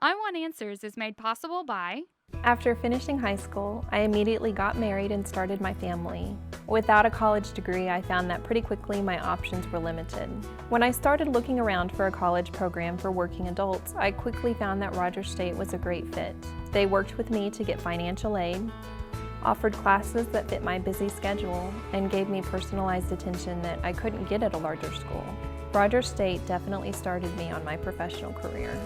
I Want Answers is made possible by After finishing high school, I immediately got married and started my family. Without a college degree, I found that pretty quickly my options were limited. When I started looking around for a college program for working adults, I quickly found that Rogers State was a great fit. They worked with me to get financial aid, offered classes that fit my busy schedule, and gave me personalized attention that I couldn't get at a larger school. Rogers State definitely started me on my professional career.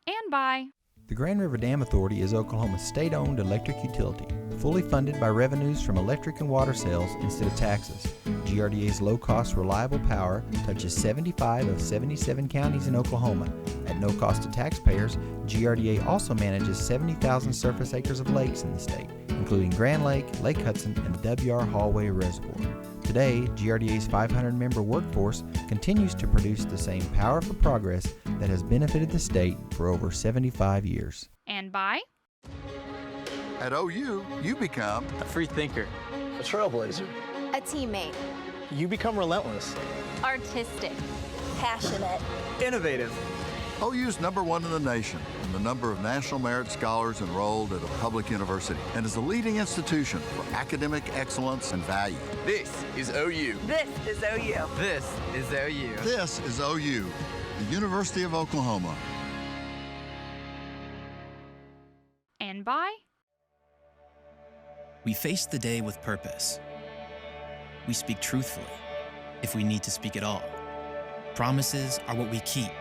and by The Grand River Dam Authority is Oklahoma's state-owned electric utility, fully funded by revenues from electric and water sales instead of taxes. GRDA's low-cost, reliable power touches 75 of 77 counties in Oklahoma. At no cost to taxpayers, GRDA also manages 70,000 surface acres of lakes in the state, including Grand Lake, Lake Hudson, and the W.R. Hallway Reservoir. Today, GRDA's 500-member workforce continues to produce the same power for progress that has benefited the state for over 75 years. and by At OU, you become A free thinker. A trailblazer. A teammate. You become relentless. Artistic. Passionate. Innovative. OU's #1 in the nation in the number of National Merit Scholars enrolled at a public university and is a leading institution for academic excellence and value. This is OU. This is OU. This is OU. This is OU, the University of Oklahoma. and by We face the day with purpose. We speak truthfully, if we need to speak at all. Promises are what we keep.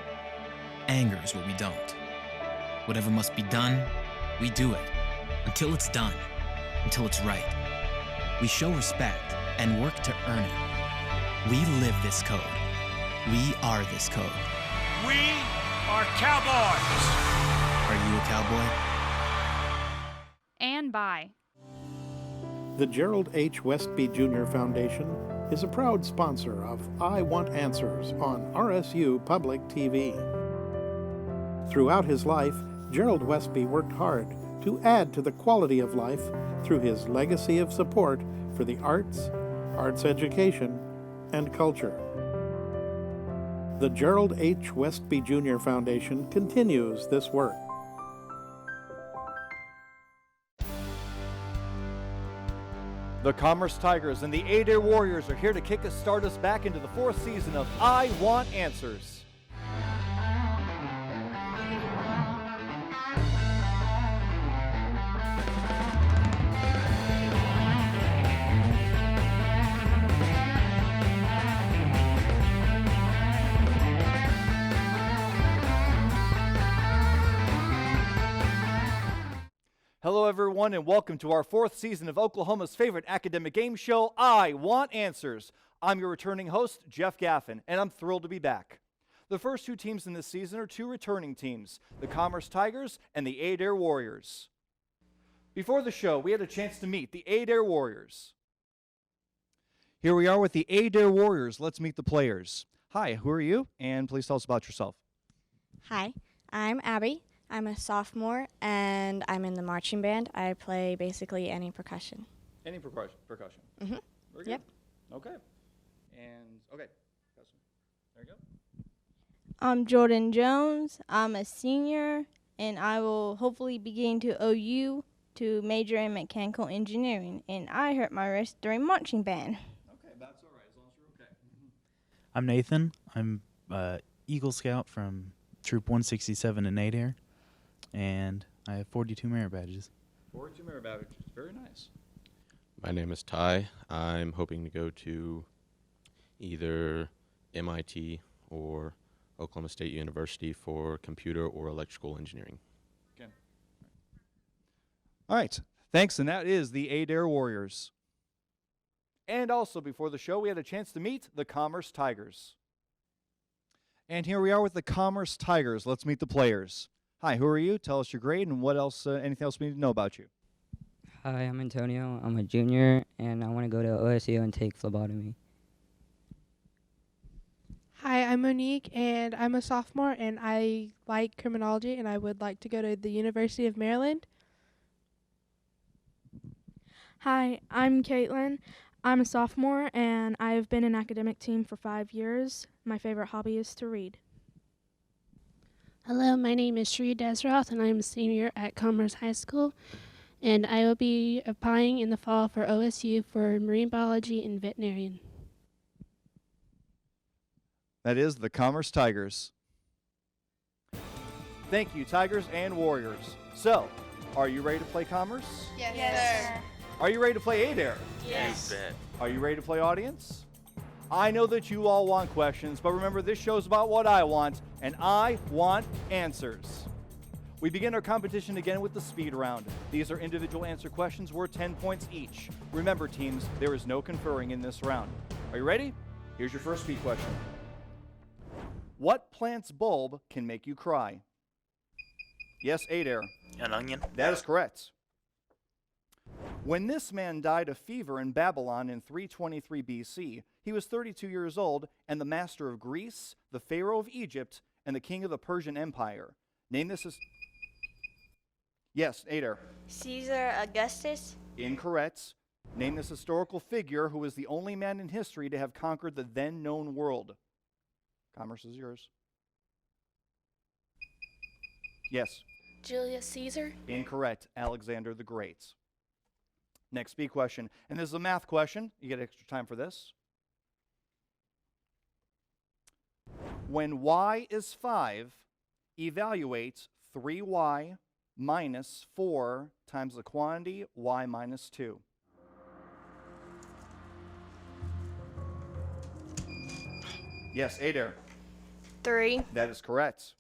Anger is what we don't. Whatever must be done, we do it. Until it's done. Until it's right. We show respect and work to earn it. We live this code. We are this code. We are cowboys. Are you a cowboy? and by The Gerald H. Westby Jr. Foundation is a proud sponsor of I Want Answers on RSU Public TV. Throughout his life, Gerald Westby worked hard to add to the quality of life through his legacy of support for the arts, arts education, and culture. The Gerald H. Westby Jr. Foundation continues this work. The Commerce Tigers and the Adair Warriors are here to start us back into the 4th season of I Want Answers. Hello, everyone, and welcome to our 4th season of Oklahoma's favorite academic game show, I Want Answers. I'm your returning host, Jeff Gaffin, and I'm thrilled to be back. The first 2 teams in this season are 2 returning teams, the Commerce Tigers and the Adair Warriors. Before the show, we had a chance to meet the Adair Warriors. Here we are with the Adair Warriors. Let's meet the players. Hi, who are you? And please tell us about yourself. Hi, I'm Abby. I'm a sophomore, and I'm in the marching band. I play basically any percussion. Any percussion? Mm-hmm. Very good. Yep. Okay. And, okay. There you go. I'm Jordan Jones. I'm a senior, and I will hopefully be getting to OU to major in mechanical engineering, and I hurt my wrist during marching band. Okay, that's all right, as long as you're okay. I'm Nathan. I'm Eagle Scout from Troop 167 in Adair, and I have 42 merit badges. 42 merit badges, very nice. My name is Ty. I'm hoping to go to either MIT or Oklahoma State University for computer or electrical engineering. Okay. All right, thanks, and that is the Adair Warriors. And also, before the show, we had a chance to meet the Commerce Tigers. And here we are with the Commerce Tigers. Let's meet the players. Hi, who are you? Tell us your grade and what else, anything else we need to know about you. Hi, I'm Antonio. I'm a junior, and I want to go to OSU and take phlebotomy. Hi, I'm Monique, and I'm a sophomore, and I like criminology, and I would like to go to the University of Maryland. Hi, I'm Caitlin. I'm a sophomore, and I've been an academic team for 5 years. My favorite hobby is to read. Hello, my name is Sri Desroth, and I'm a senior at Commerce High School, and I will be applying in the fall for OSU for marine biology and veterinarian. That is the Commerce Tigers. Thank you, Tigers and Warriors. So, are you ready to play Commerce? Yes, sir. Are you ready to play Adair? Yes. You bet. Are you ready to play Audience? I know that you all want questions, but remember, this show's about what I want, and I want answers. We begin our competition again with the speed round. These are individual answer questions worth 10 points each. Remember, teams, there is no conferring in this round. Are you ready? Here's your first speed question. What plant's bulb can make you cry? Yes, Adair. An onion. That is correct. When this man died of fever in Babylon in 323 BC, he was 32 years old and the master of Greece, the Pharaoh of Egypt, and the king of the Persian Empire. Name this as... Yes, Adair. Caesar Augustus. Incorrect. Name this historical figure who was the only man in history to have conquered the then known world. Commerce is yours. Yes. Julius Caesar. Incorrect. Alexander the Great. Next speed question. And this is a math question. You get extra time for this. When y is 5, evaluate 3y minus 4 times the quantity y minus 2. Yes, Adair. 3. That is correct.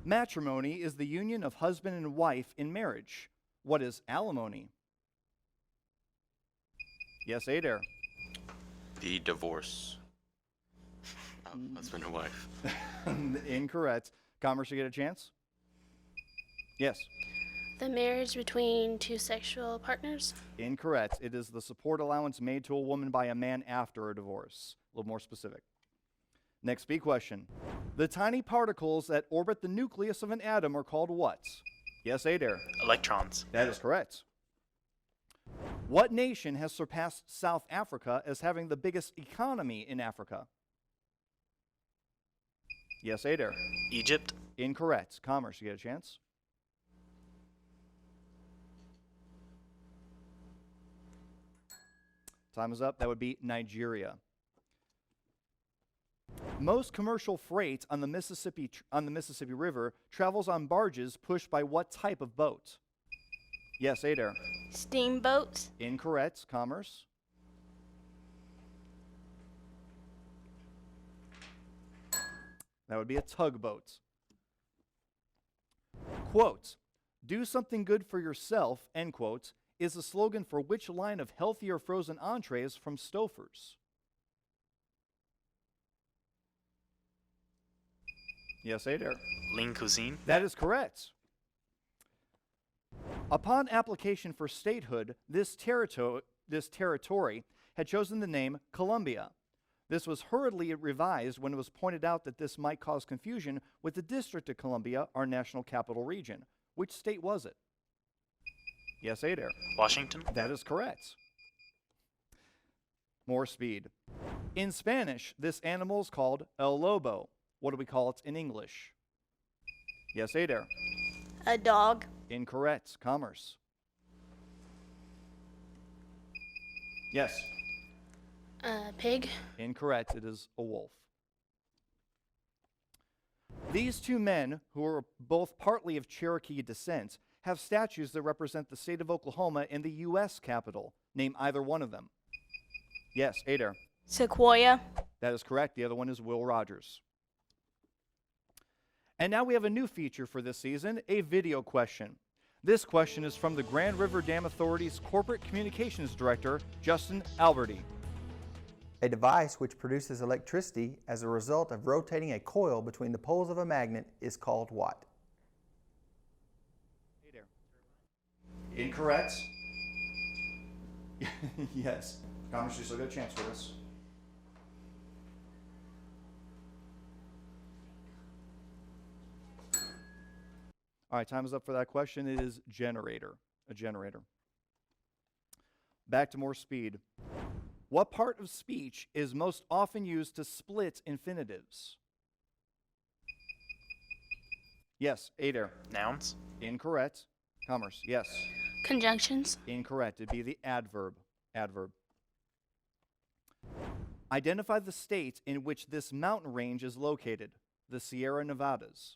Matrimony is the union of husband and wife in marriage. What is alimony? Yes, Adair. The divorce of husband and wife. Incorrect. Commerce, you get a chance? Yes. The marriage between two sexual partners. Incorrect. It is the support allowance made to a woman by a man after a divorce. A little more specific. Next speed question. The tiny particles that orbit the nucleus of an atom are called what? Yes, Adair. Electrons. That is correct. What nation has surpassed South Africa as having the biggest economy in Africa? Yes, Adair. Egypt. Incorrect. Commerce, you get a chance? Time is up. That would be Nigeria. Most commercial freight on the Mississippi River travels on barges pushed by what type of boat? Yes, Adair. Steamboats. Incorrect. Commerce. That would be a tugboat. Quote, "Do something good for yourself," end quote, is the slogan for which line of healthier frozen entrees from Stouffer's? Yes, Adair. Lean cuisine. That is correct. Upon application for statehood, this territory had chosen the name Columbia. This was hurriedly revised when it was pointed out that this might cause confusion with the District of Columbia, our national capital region. Which state was it? Yes, Adair. Washington. That is correct. More speed. In Spanish, this animal is called el lobo. What do we call it in English? Yes, Adair. A dog. Incorrect. Commerce. Yes. A pig. Incorrect. It is a wolf. These two men, who are both partly of Cherokee descent, have statues that represent the state of Oklahoma in the U.S. Capitol. Name either one of them. Yes, Adair. Sequoia. That is correct. The other one is Will Rogers. And now we have a new feature for this season, a video question. This question is from the Grand River Dam Authority's Corporate Communications Director, Justin Alberti. A device which produces electricity as a result of rotating a coil between the poles of a magnet is called what? Incorrect. Yes. Commerce, you still got a chance for this. All right, time is up for that question. It is generator, a generator. Back to more speed. What part of speech is most often used to split infinitives? Yes, Adair. Nouns. Incorrect. Commerce. Yes. Conjunctions. Incorrect. It'd be the adverb. Adverb. Identify the state in which this mountain range is located. The Sierra Nevadas.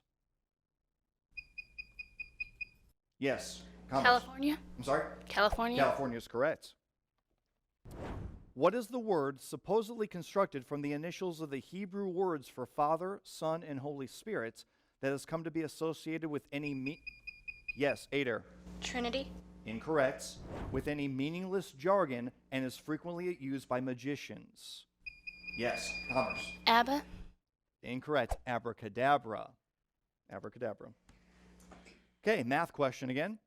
Yes. Commerce. California. I'm sorry? California. California is correct. What is the word supposedly constructed from the initials of the Hebrew words for Father, Son, and Holy Spirit that has come to be associated with any Yes, Adair. Trinity. Incorrect. With any meaningless jargon and is frequently used by magicians. Yes, Commerce. Abba. Incorrect. Abracadabra. Abracadabra. Okay, math question again.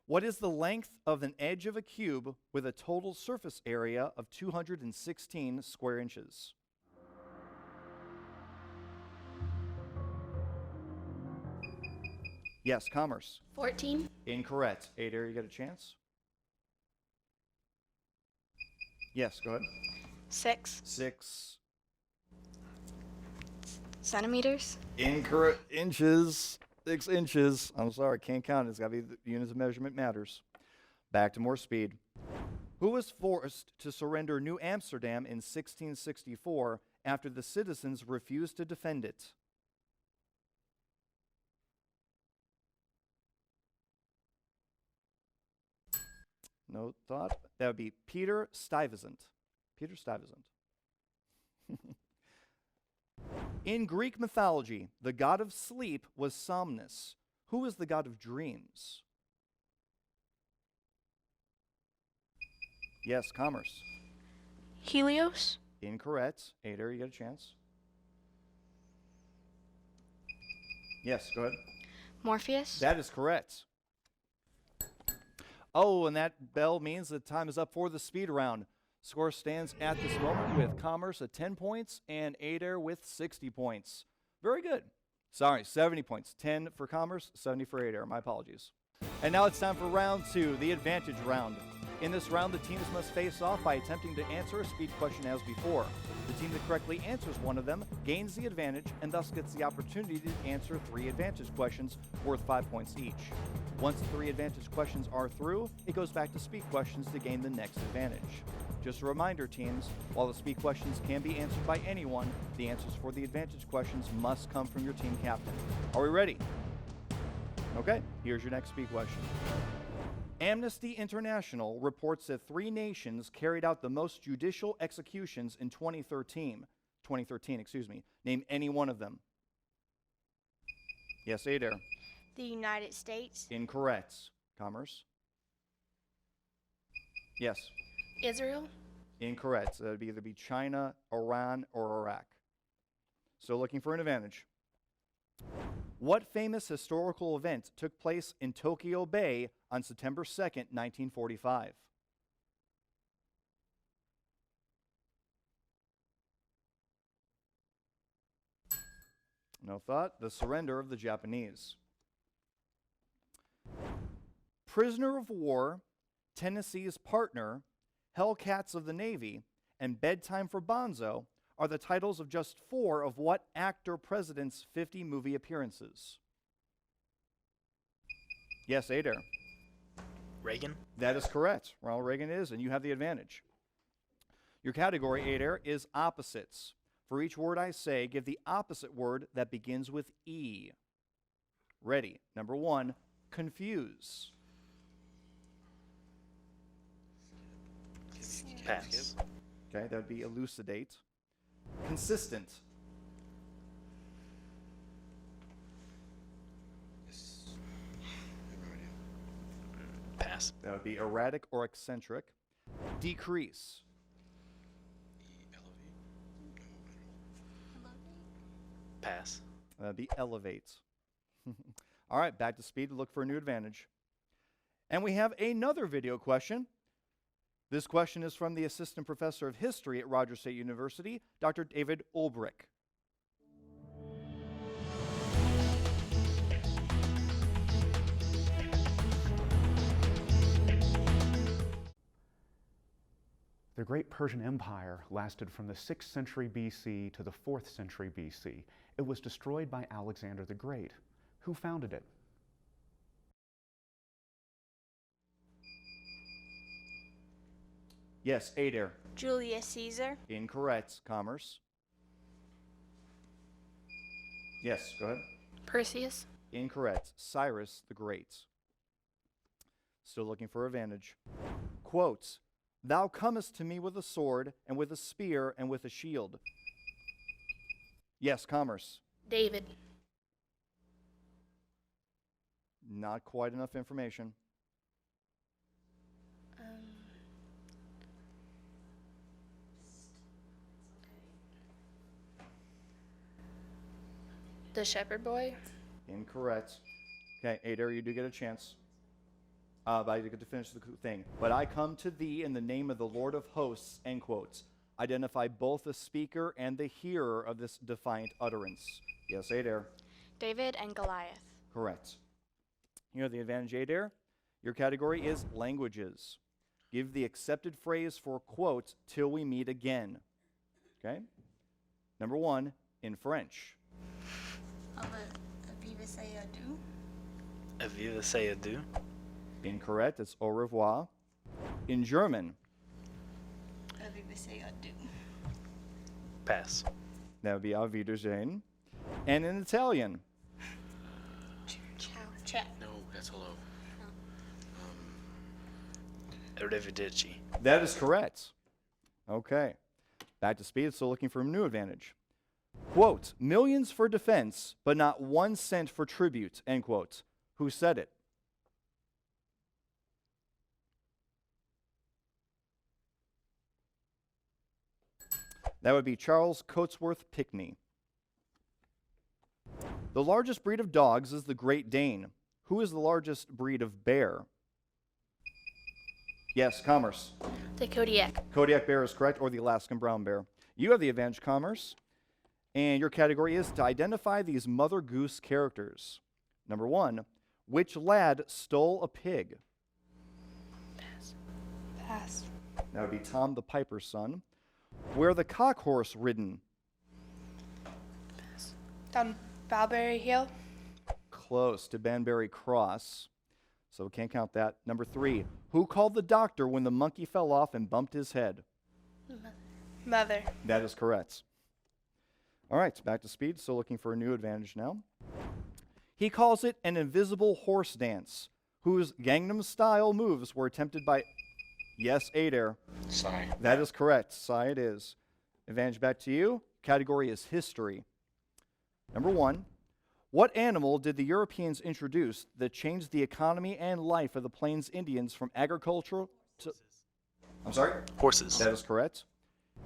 What is the length of an edge of a cube with a total surface area of 216 square inches? Yes, Commerce. 14. Incorrect. Adair, you get a chance? Yes, go ahead. 6 6. centimeters. Incorrect. Inches. 6 inches. I'm sorry, can't count. It's got to be the units of measurement matters. Back to more speed. Who was forced to surrender New Amsterdam in 1664 after the citizens refused to defend it? No thought? That would be Peter Stuyvesant. Peter Stuyvesant. In Greek mythology, the god of sleep was Somnus. Who is the god of dreams? Yes, Commerce. Helios. Incorrect. Adair, you get a chance. Yes, go ahead. Morpheus. That is correct. Oh, and that bell means that time is up for the speed round. Score stands at this moment with Commerce at 10 points and Adair with 60 points. Very good. Sorry, 70 points. 10 for Commerce, 70 for Adair. My apologies. And now it's time for round 2, the advantage round. In this round, the teams must face off by attempting to answer a speed question as before. The team that correctly answers one of them gains the advantage and thus gets the opportunity to answer 3 advantage questions worth 5 points each. Once the 3 advantage questions are through, it goes back to speed questions to gain the next advantage. Just a reminder, teams, while the speed questions can be answered by anyone, the answers for the advantage questions must come from your team captain. Are we ready? Okay, here's your next speed question. Amnesty International reports that 3 nations carried out the most judicial executions in 2013. Name any one of them. Yes, Adair. The United States. Incorrect. Commerce. Yes. Israel. Incorrect. So that would either be China, Iran, or Iraq. So looking for an advantage. What famous historical event took place in Tokyo Bay on September 2nd, 1945? No thought. The surrender of the Japanese. Prisoner of War, Tennessee's Partner, Hellcats of the Navy, and Bedtime for Bonzo are the titles of just 4 of what actor president's 50 movie appearances? Yes, Adair. Reagan. That is correct. Ronald Reagan is, and you have the advantage. Your category, Adair, is opposites. For each word I say, give the opposite word that begins with E. Ready. Number 1, confuse. Pass. Okay, that would be elucidate. Consistent. Pass. That would be erratic or eccentric. Decrease. Pass. That would be elevate. All right, back to speed to look for a new advantage. And we have another video question. This question is from the Assistant Professor of History at Rogers State University, Dr. David Ulbrich. The Great Persian Empire lasted from the 6th century BC to the 4th century BC. It was destroyed by Alexander the Great. Who founded it? Yes, Adair. Julius Caesar. Incorrect. Commerce. Yes, go ahead. Perseus. Incorrect. Cyrus the Great. Still looking for advantage. Quote, "Thou comest to me with a sword, and with a spear, and with a shield." Yes, commerce. David. Not quite enough information. The shepherd boy. Incorrect. Okay, Adair, you do get a chance. But you get to finish the thing. But I come to thee in the name of the Lord of hosts, end quotes. Identify both the speaker and the hearer of this defiant utterance. Yes, Adair. David and Goliath. Correct. You know the advantage, Adair? Your category is languages. Give the accepted phrase for quote till we meet again. Okay? Number 1, in French. Viva say adieu. Viva say adieu. Incorrect. It's au revoir. In German. Viva say adieu. Pass. That would be auf Wiedersehen. And in Italian. Ciao. No, that's hello. Arrivederci. That is correct. Okay. Back to speed, still looking for a new advantage. Quote, millions for defense, but not 1 cent for tribute, end quote. Who said it? That would be Charles Cotesworth Pickney. The largest breed of dogs is the Great Dane. Who is the largest breed of bear? Yes, Commerce. The Kodiak. Kodiak bear is correct, or the Alaskan brown bear. You have the advantage, Commerce. And your category is to identify these Mother Goose characters. Number 1, which lad stole a pig? Pass. That would be Tom the Piper's son. Where the cock horse ridden? Down Balberry Hill. Close to Banbury Cross. So can't count that. Number 3, who called the doctor when the monkey fell off and bumped his head? Mother. That is correct. All right, back to speed. Still looking for a new advantage now. He calls it an invisible horse dance, whose Gangnam Style moves were attempted by... Yes, Adair. Sigh. That is correct. Sigh it is. Advantage back to you. Category is history. Number 1, what animal did the Europeans introduce that changed the economy and life of the Plains Indians from agricultural to... I'm sorry? Horses. That is correct.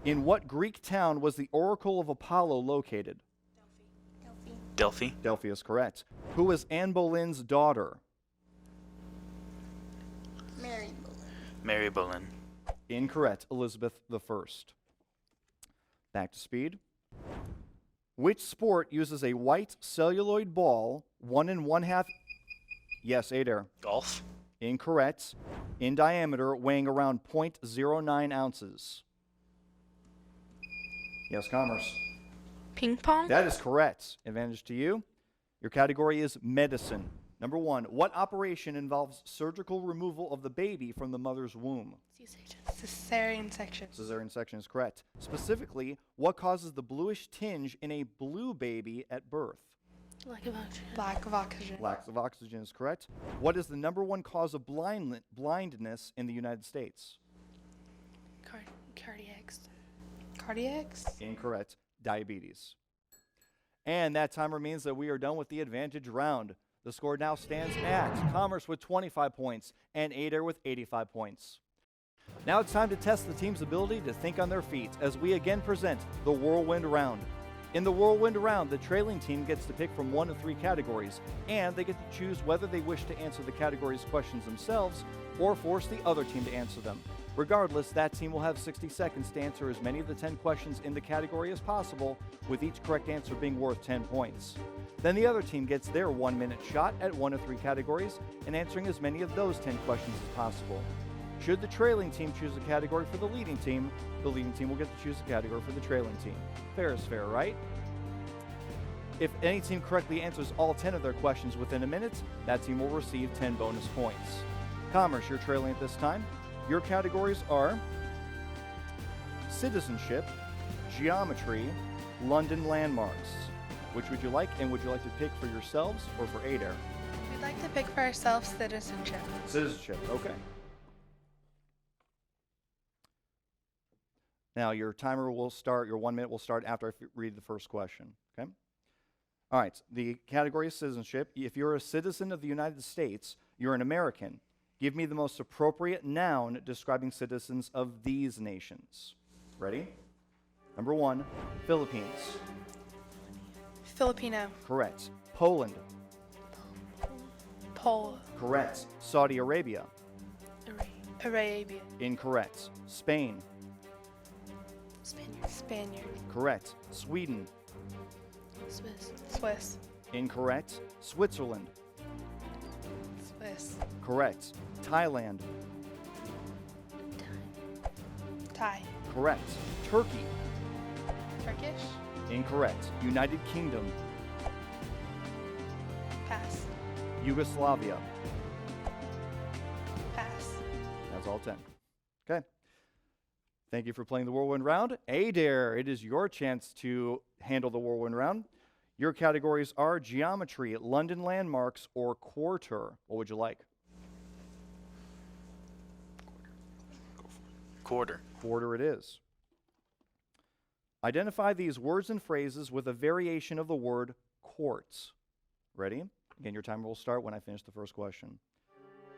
In what Greek town was the Oracle of Apollo located? Delphi. Delphi is correct. Who was Anne Boleyn's daughter? Mary Boleyn. Incorrect. Elizabeth I. Back to speed. Which sport uses a white celluloid ball, 1 1/2... Yes, Adair. Golf. Incorrect. In diameter, weighing around 0.09 ounces. Yes, Commerce. Ping pong. That is correct. Advantage to you. Your category is medicine. Number 1, what operation involves surgical removal of the baby from the mother's womb? Cesarean section. Cesarean section is correct. Specifically, what causes the bluish tinge in a blue baby at birth? Lack of oxygen. Lack of oxygen. Lack of oxygen is correct. What is the number 1 cause of blindness in the United States? Cardiacs. Cardiacs. Incorrect. Diabetes. And that timer means that we are done with the advantage round. The score now stands at Commerce with 25 points and Adair with 85 points. Now it's time to test the team's ability to think on their feet as we again present the Whirlwind Round. In the Whirlwind Round, the trailing team gets to pick from 1 of 3 categories, and they get to choose whether they wish to answer the category's questions themselves or force the other team to answer them. Regardless, that team will have 60 seconds to answer as many of the 10 questions in the category as possible, with each correct answer being worth 10 points. Then the other team gets their 1-minute shot at 1 of 3 categories and answering as many of those 10 questions as possible. Should the trailing team choose a category for the leading team will get to choose a category for the trailing team. Fair is fair, right? If any team correctly answers all 10 of their questions within a minute, that team will receive 10 bonus points. Commerce, you're trailing at this time. Your categories are citizenship, geometry, London landmarks. Which would you like, and would you like to pick for yourselves or for Adair? We'd like to pick for ourselves citizenship. Citizenship, okay. Now your timer will start, your 1 minute will start after I read the first question, okay? All right, the category is citizenship. If you're a citizen of the United States, you're an American. Give me the most appropriate noun describing citizens of these nations. Ready? Number 1, Philippines. Filipino. Correct. Poland. Pole. Correct. Saudi Arabia. Arabia. Incorrect. Spain. Spaniard. Correct. Sweden. Swiss. Incorrect. Switzerland. Swiss. Correct. Thailand. Thai. Correct. Turkey. Turkish. Incorrect. United Kingdom. Pass. Yugoslavia. Pass. That's all 10. Okay. Thank you for playing the whirlwind round. Adair, it is your chance to handle the whirlwind round. Your categories are geometry, London landmarks, or quarter. What would you like? Quarter. Quarter it is. Identify these words and phrases with a variation of the word quartz. Ready? Again, your timer will start when I finish the first question.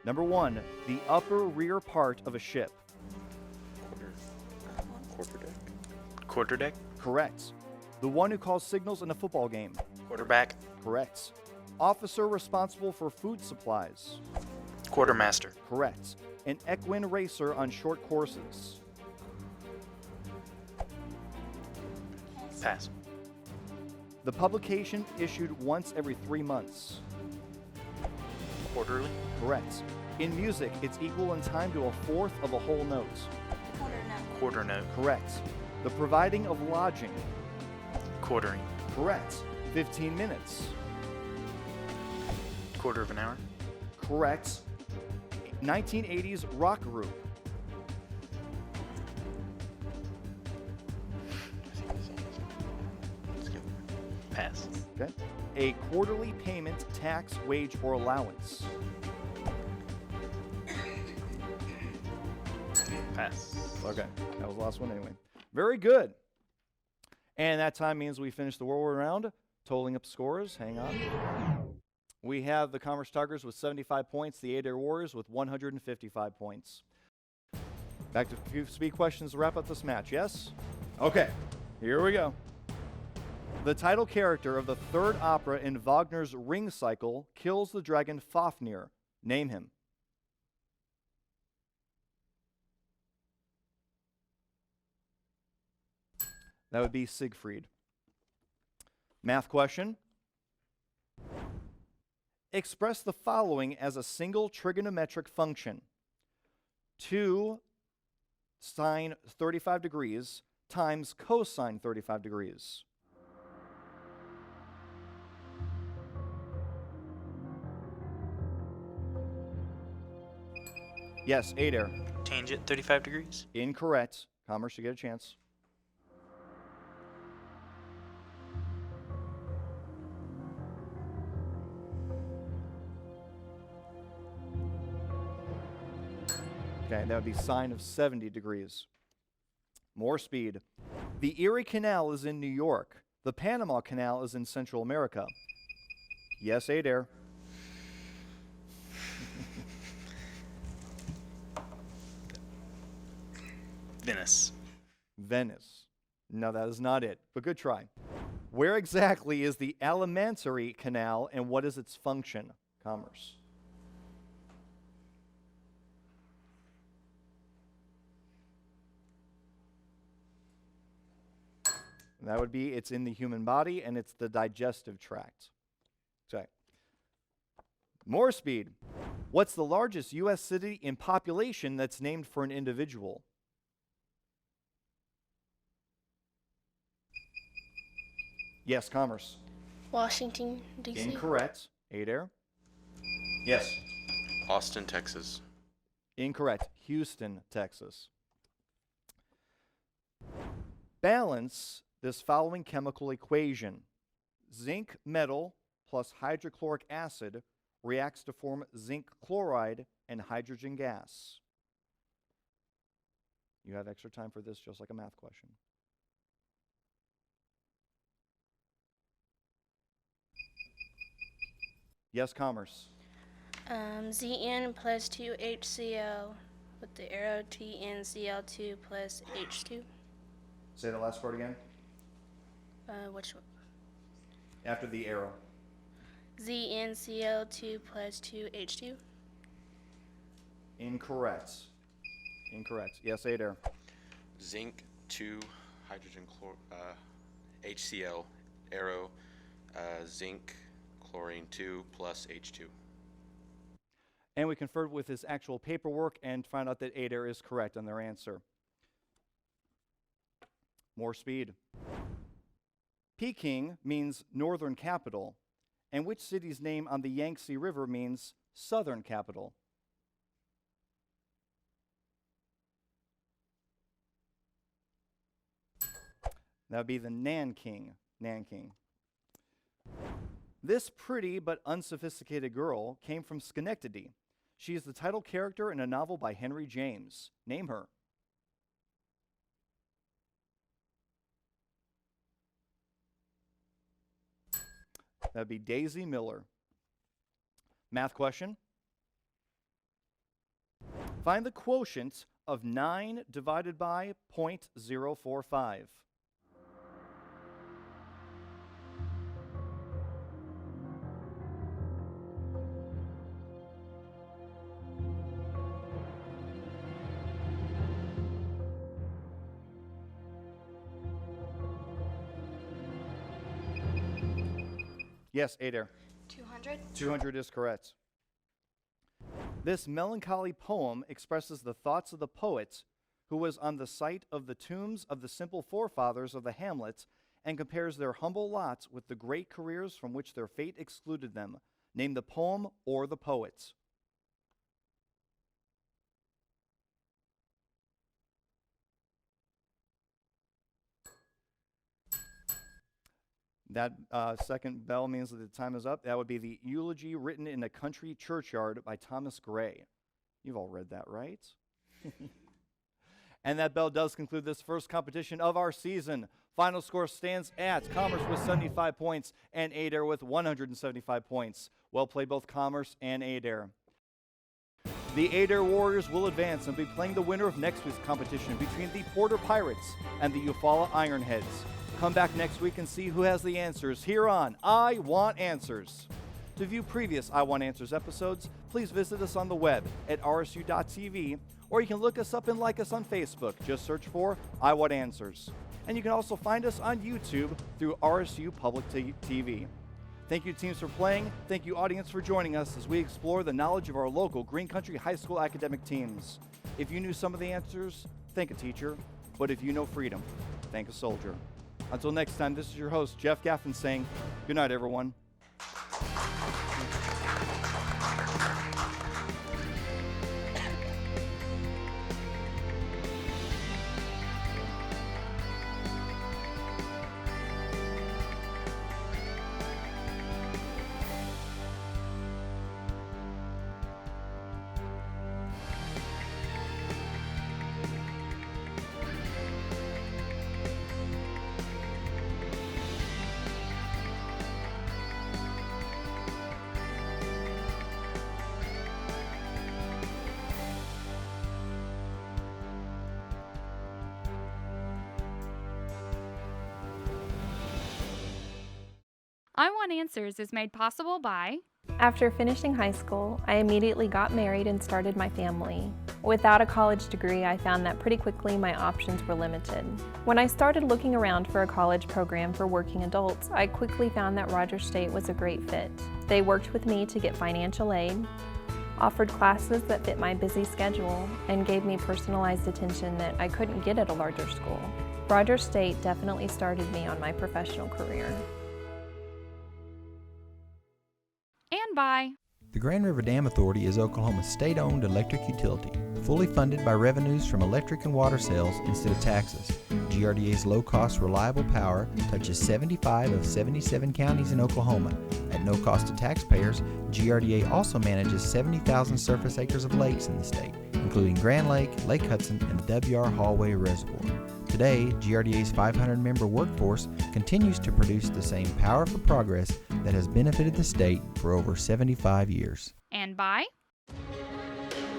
Number 1, the upper rear part of a ship. Quarterdeck. Correct. The one who calls signals in a football game. Quarterback. Correct. Officer responsible for food supplies. Quartermaster. Correct. An equine racer on short courses. Pass. The publication issued once every 3 months. Quarterly. Correct. In music, it's equal in time to a fourth of a whole note. Quarter note. Correct. The providing of lodging. Quartering. Correct. 15 minutes. Quarter of an hour. Correct. 1980s rock group. Pass. Okay. A quarterly payment, tax, wage, or allowance. Pass. Okay. That was the last one anyway. Very good. And that time means we finish the whirlwind round, totaling up scores. Hang on. We have the Commerce Tigers with 75 points, the Adair Warriors with 155 points. Back to a few speed questions to wrap up this match, yes? Okay, here we go. The title character of the third opera in Wagner's Ring Cycle kills the dragon Fafnir. Name him. That would be Siegfried. Math question. Express the following as a single trigonometric function. 2 sine 35 degrees times cosine 35 degrees. Yes, Adair. Tangent 35 degrees. Incorrect. Commerce, you get a chance. Okay, that would be sine of 70 degrees. More speed. The Erie Canal is in New York. The Panama Canal is in Central America. Yes, Adair. Venice. Venice. No, that is not it, but good try. Where exactly is the Alimentary Canal and what is its function? Commerce. And that would be, it's in the human body and it's the digestive tract. Okay. More speed. What's the largest U.S. city in population that's named for an individual? Yes, Commerce. Washington, D.C. Incorrect. Adair? Yes. Austin, Texas. Incorrect. Houston, Texas. Balance this following chemical equation. Zinc metal plus hydrochloric acid reacts to form zinc chloride and hydrogen gas. You have extra time for this, just like a math question. Yes, Commerce. Zn plus 2HCl with the arrow TnCl2 plus H2. Say the last part again. Which one? After the arrow. ZnCl2 plus 2H2. Incorrect. Incorrect. Yes, Adair. Zinc 2 hydrogen HCl arrow zinc chlorine 2 plus H2. And we conferred with his actual paperwork and found out that Adair is correct on their answer. More speed. Peking means northern capital, and which city's name on the Yangtze River means southern capital? That would be the Nanking. This pretty but unsophisticated girl came from Schenectady. She is the title character in a novel by Henry James. Name her. That would be Daisy Miller. Math question. Find the quotient of 9 divided by 0.045. Yes, Adair. 200. 200 is correct. This melancholy poem expresses the thoughts of the poet who was on the site of the tombs of the simple forefathers of the hamlet and compares their humble lot with the great careers from which their fate excluded them. Name the poem or the poet. That second bell means that the time is up. That would be the eulogy written in a country churchyard by Thomas Gray. You've all read that, right? And that bell does conclude this first competition of our season. Final score stands at Commerce with 75 points and Adair with 175 points. Well played, both Commerce and Adair. The Adair Warriors will advance and be playing the winner of next week's competition between the Porter Pirates and the Eufaula Ironheads. Come back next week and see who has the answers here on I Want Answers. To view previous I Want Answers episodes, please visit us on the web at rsu.tv, or you can look us up and like us on Facebook. Just search for I Want Answers. And you can also find us on YouTube through RSU Public TV. Thank you, teams, for playing. Thank you, audience, for joining us as we explore the knowledge of our local Green Country High School academic teams. If you knew some of the answers, thank a teacher. But if you know freedom, thank a soldier. Until next time, this is your host, Jeff Gaffin, saying good night, everyone. I Want Answers is made possible by... After finishing high school, I immediately got married and started my family. Without a college degree, I found that pretty quickly my options were limited. When I started looking around for a college program for working adults, I quickly found that Rogers State was a great fit. They worked with me to get financial aid, offered classes that fit my busy schedule, and gave me personalized attention that I couldn't get at a larger school. Rogers State definitely started me on my professional career. by The Grand River Dam Authority is Oklahoma's state-owned electric utility, fully funded by revenues from electric and water sales instead of taxes. GRDA's low-cost, reliable power touches 75 of 77 counties in Oklahoma. At no cost to taxpayers, GRDA also manages 70,000 surface acres of lakes in the state, including Grand Lake, Lake Hudson, and the W.R. Hallway Reservoir. Today, GRDA's 500-member workforce continues to produce the same power for progress that has benefited the state for over 75 years. and by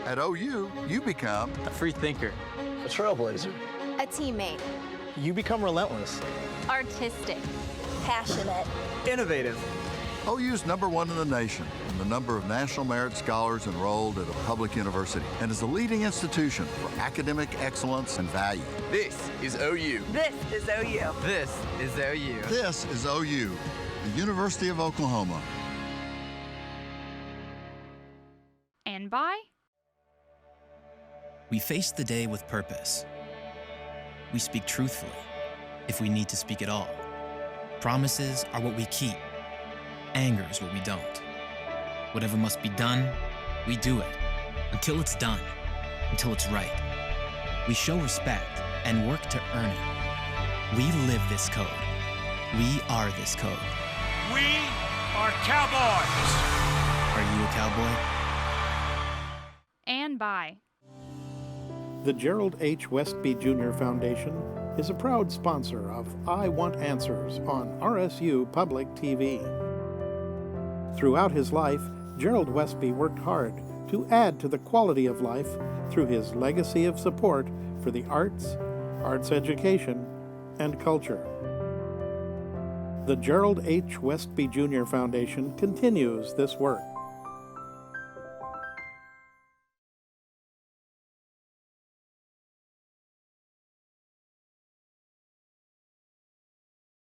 At OU, you become a free thinker, a trailblazer, A teammate. you become relentless, Artistic. Passionate. innovative. OU's #1 in the nation in the number of National Merit Scholars enrolled at a public university and is a leading institution for academic excellence and value. This is OU. This is OU. This is OU. This is OU, the University of Oklahoma. and by We face the day with purpose. We speak truthfully, if we need to speak at all. Promises are what we keep. Anger is what we don't. Whatever must be done, we do it. Until it's done. Until it's right. We show respect and work to earn it. We live this code. We are this code. We are cowboys. Are you a cowboy? and by The Gerald H. Westby Jr. Foundation is a proud sponsor of I Want Answers on RSU Public TV. Throughout his life, Gerald Westby worked hard to add to the quality of life through his legacy of support for the arts, arts education, and culture. The Gerald H. Westby Jr. Foundation continues this work.